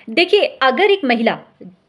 देखिए, अगर एक महिला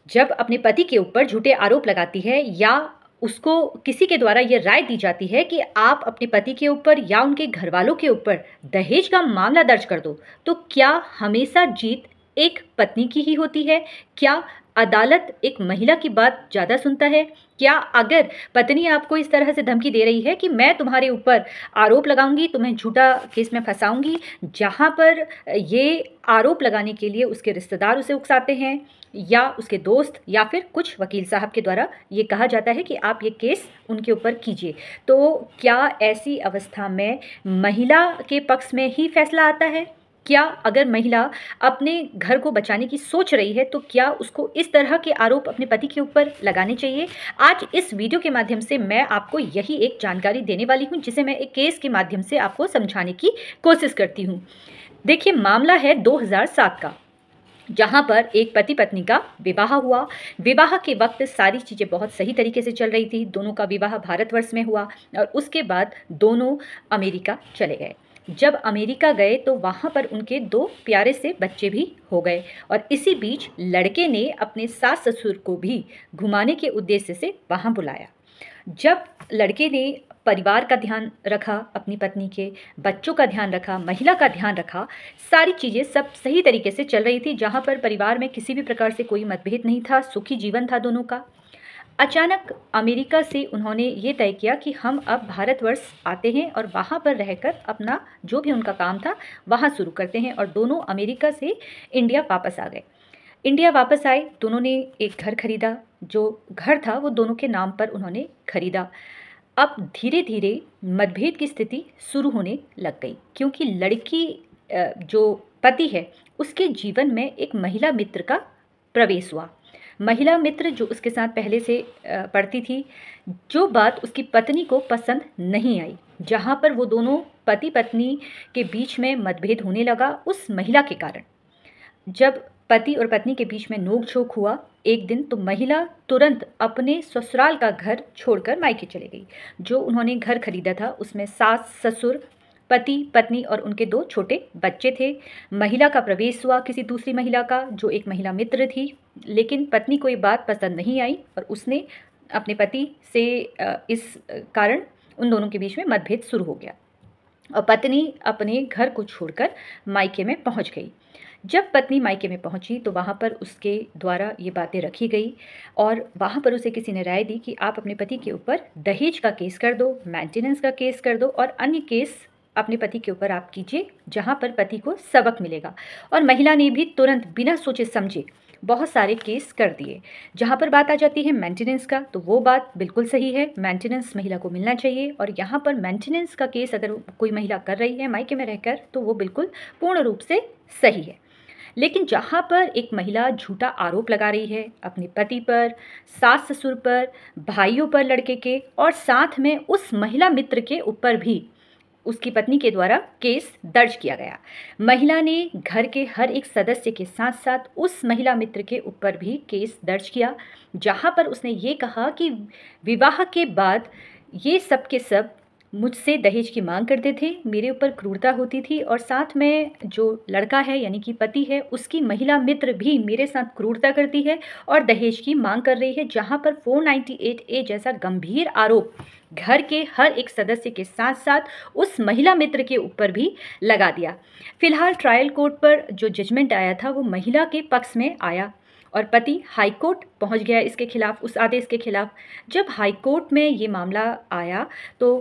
जब अपने पति के ऊपर झूठे आरोप लगाती है या उसको किसी के द्वारा ये राय दी जाती है कि आप अपने पति के ऊपर या उनके घरवालों के ऊपर दहेज का मामला दर्ज कर दो, तो क्या हमेशा जीत एक पत्नी की ही होती है? क्या अदालत एक महिला की बात ज़्यादा सुनता है? क्या अगर पत्नी आपको इस तरह से धमकी दे रही है कि मैं तुम्हारे ऊपर आरोप लगाऊंगी, तुम्हें झूठा केस में फंसाऊंगी, जहां पर ये आरोप लगाने के लिए उसके रिश्तेदार उसे उकसाते हैं या उसके दोस्त या फिर कुछ वकील साहब के द्वारा ये कहा जाता है कि आप ये केस उनके ऊपर कीजिए, तो क्या ऐसी अवस्था में महिला के पक्ष में ही फैसला आता है? क्या अगर महिला अपने घर को बचाने की सोच रही है तो क्या उसको इस तरह के आरोप अपने पति के ऊपर लगाने चाहिए? आज इस वीडियो के माध्यम से मैं आपको यही एक जानकारी देने वाली हूं, जिसे मैं एक केस के माध्यम से आपको समझाने की कोशिश करती हूं। देखिए, मामला है 2007 का, जहां पर एक पति पत्नी का विवाह हुआ। विवाह के वक्त सारी चीज़ें बहुत सही तरीके से चल रही थी। दोनों का विवाह भारतवर्ष में हुआ और उसके बाद दोनों अमेरिका चले गए। जब अमेरिका गए तो वहाँ पर उनके 2 प्यारे से बच्चे भी हो गए और इसी बीच लड़के ने अपने सास ससुर को भी घुमाने के उद्देश्य से वहाँ बुलाया। जब लड़के ने परिवार का ध्यान रखा, अपनी पत्नी के बच्चों का ध्यान रखा, महिला का ध्यान रखा, सारी चीज़ें सब सही तरीके से चल रही थी, जहाँ पर परिवार में किसी भी प्रकार से कोई मतभेद नहीं था, सुखी जीवन था दोनों का। अचानक अमेरिका से उन्होंने ये तय किया कि हम अब भारतवर्ष आते हैं और वहाँ पर रहकर अपना जो भी उनका काम था वहाँ शुरू करते हैं, और दोनों अमेरिका से इंडिया वापस आ गए। इंडिया वापस आए, दोनों ने एक घर खरीदा। जो घर था वो दोनों के नाम पर उन्होंने खरीदा। अब धीरे धीरे मतभेद की स्थिति शुरू होने लग गई, क्योंकि लड़की जो पति है उसके जीवन में एक महिला मित्र का प्रवेश हुआ। महिला मित्र जो उसके साथ पहले से पढ़ती थी, जो बात उसकी पत्नी को पसंद नहीं आई, जहाँ पर वो दोनों पति पत्नी के बीच में मतभेद होने लगा उस महिला के कारण। जब पति और पत्नी के बीच में नोक-झोंक हुआ एक दिन, तो महिला तुरंत अपने ससुराल का घर छोड़कर मायके चली गई। जो उन्होंने घर खरीदा था उसमें सास ससुर, पति पत्नी और उनके 2 छोटे बच्चे थे। महिला का प्रवेश हुआ किसी दूसरी महिला का, जो एक महिला मित्र थी, लेकिन पत्नी को ये बात पसंद नहीं आई और उसने अपने पति से इस कारण उन दोनों के बीच में मतभेद शुरू हो गया और पत्नी अपने घर को छोड़कर मायके में पहुंच गई। जब पत्नी मायके में पहुंची तो वहाँ पर उसके द्वारा ये बातें रखी गई और वहाँ पर उसे किसी ने राय दी कि आप अपने पति के ऊपर दहेज का केस कर दो, मेंटेनेंस का केस कर दो और अन्य केस अपने पति के ऊपर आप कीजिए, जहाँ पर पति को सबक मिलेगा। और महिला ने भी तुरंत बिना सोचे समझे बहुत सारे केस कर दिए। जहाँ पर बात आ जाती है मेंटेनेंस का, तो वो बात बिल्कुल सही है, मेंटेनेंस महिला को मिलना चाहिए और यहाँ पर मेंटेनेंस का केस अगर कोई महिला कर रही है मायके में रहकर, तो वो बिल्कुल पूर्ण रूप से सही है। लेकिन जहाँ पर एक महिला झूठा आरोप लगा रही है अपने पति पर, सास ससुर पर, भाइयों पर लड़के के, और साथ में उस महिला मित्र के ऊपर भी उसकी पत्नी के द्वारा केस दर्ज किया गया। महिला ने घर के हर एक सदस्य के साथ साथ उस महिला मित्र के ऊपर भी केस दर्ज किया, जहाँ पर उसने ये कहा कि विवाह के बाद ये सब के सब मुझसे दहेज की मांग करते थे, मेरे ऊपर क्रूरता होती थी और साथ में जो लड़का है यानी कि पति है उसकी महिला मित्र भी मेरे साथ क्रूरता करती है और दहेज की मांग कर रही है, जहाँ पर 498A जैसा गंभीर आरोप घर के हर एक सदस्य के साथ साथ उस महिला मित्र के ऊपर भी लगा दिया। फिलहाल ट्रायल कोर्ट पर जो जजमेंट आया था वो महिला के पक्ष में आया और पति हाई कोर्ट पहुंच गया इसके खिलाफ, उस आदेश के खिलाफ। जब हाई कोर्ट में ये मामला आया तो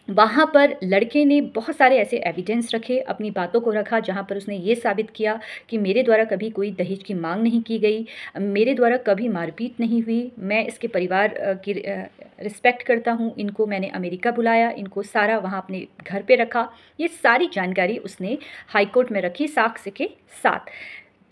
वहाँ पर लड़के ने बहुत सारे ऐसे एविडेंस रखे, अपनी बातों को रखा, जहाँ पर उसने ये साबित किया कि मेरे द्वारा कभी कोई दहेज की मांग नहीं की गई, मेरे द्वारा कभी मारपीट नहीं हुई, मैं इसके परिवार की रिस्पेक्ट करता हूँ, इनको मैंने अमेरिका बुलाया, इनको सारा वहाँ अपने घर पे रखा। ये सारी जानकारी उसने हाई कोर्ट में रखी साक्ष्य के साथ।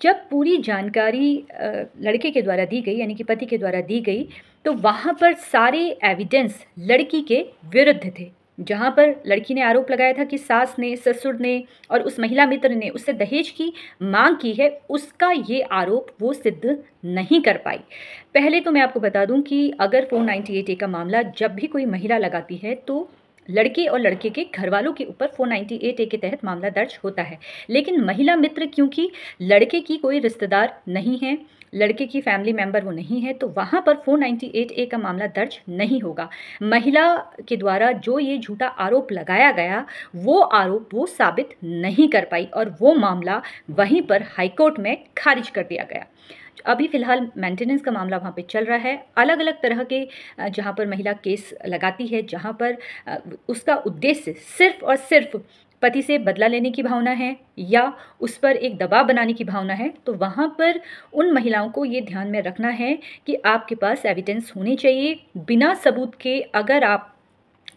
जब पूरी जानकारी लड़के के द्वारा दी गई यानी कि पति के द्वारा दी गई, तो वहाँ पर सारे एविडेंस लड़की के विरुद्ध थे। जहाँ पर लड़की ने आरोप लगाया था कि सास ने, ससुर ने और उस महिला मित्र ने उससे दहेज की मांग की है, उसका ये आरोप वो सिद्ध नहीं कर पाई। पहले तो मैं आपको बता दूं कि अगर 498A का मामला जब भी कोई महिला लगाती है तो लड़के और लड़के के घरवालों के ऊपर 498 ए के तहत मामला दर्ज होता है। लेकिन महिला मित्र, क्योंकि लड़के की कोई रिश्तेदार नहीं है, लड़के की फैमिली मेंबर वो नहीं है, तो वहाँ पर 498 ए का मामला दर्ज नहीं होगा। महिला के द्वारा जो ये झूठा आरोप लगाया गया, वो आरोप वो साबित नहीं कर पाई और वो मामला वहीं पर हाईकोर्ट में खारिज कर दिया गया। अभी फ़िलहाल मेंटेनेंस का मामला वहाँ पे चल रहा है। अलग अलग तरह के जहाँ पर महिला केस लगाती है, जहाँ पर उसका उद्देश्य सिर्फ़ और सिर्फ़ पति से बदला लेने की भावना है या उस पर एक दबाव बनाने की भावना है, तो वहाँ पर उन महिलाओं को ये ध्यान में रखना है कि आपके पास एविडेंस होने चाहिए। बिना सबूत के अगर आप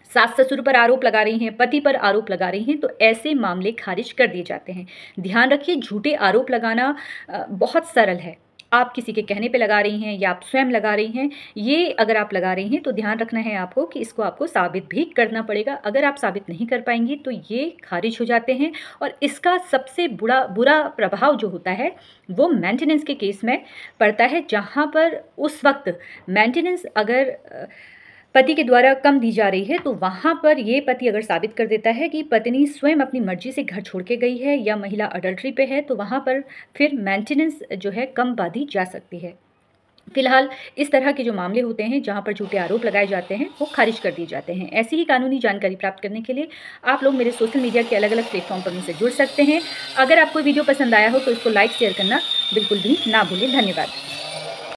सास ससुर पर आरोप लगा रही हैं, पति पर आरोप लगा रही हैं, तो ऐसे मामले खारिज कर दिए जाते हैं। ध्यान रखिए, झूठे आरोप लगाना बहुत सरल है। आप किसी के कहने पे लगा रही हैं या आप स्वयं लगा रही हैं, ये अगर आप लगा रही हैं तो ध्यान रखना है आपको कि इसको आपको साबित भी करना पड़ेगा। अगर आप साबित नहीं कर पाएंगी तो ये खारिज हो जाते हैं और इसका सबसे बुरा प्रभाव जो होता है वो मेंटेनेंस के केस में पड़ता है, जहाँ पर उस वक्त मेंटेनेंस अगर पति के द्वारा कम दी जा रही है, तो वहाँ पर ये पति अगर साबित कर देता है कि पत्नी स्वयं अपनी मर्जी से घर छोड़ के गई है या महिला अडल्ट्री पे है, तो वहाँ पर फिर मेंटेनेंस जो है कम बांधी जा सकती है। फिलहाल इस तरह के जो मामले होते हैं जहाँ पर झूठे आरोप लगाए जाते हैं वो खारिज कर दिए जाते हैं। ऐसी ही कानूनी जानकारी प्राप्त करने के लिए आप लोग मेरे सोशल मीडिया के अलग अलग प्लेटफॉर्म पर मुझसे जुड़ सकते हैं। अगर आपको वीडियो पसंद आया हो तो इसको लाइक शेयर करना बिल्कुल भी ना भूलें। धन्यवाद।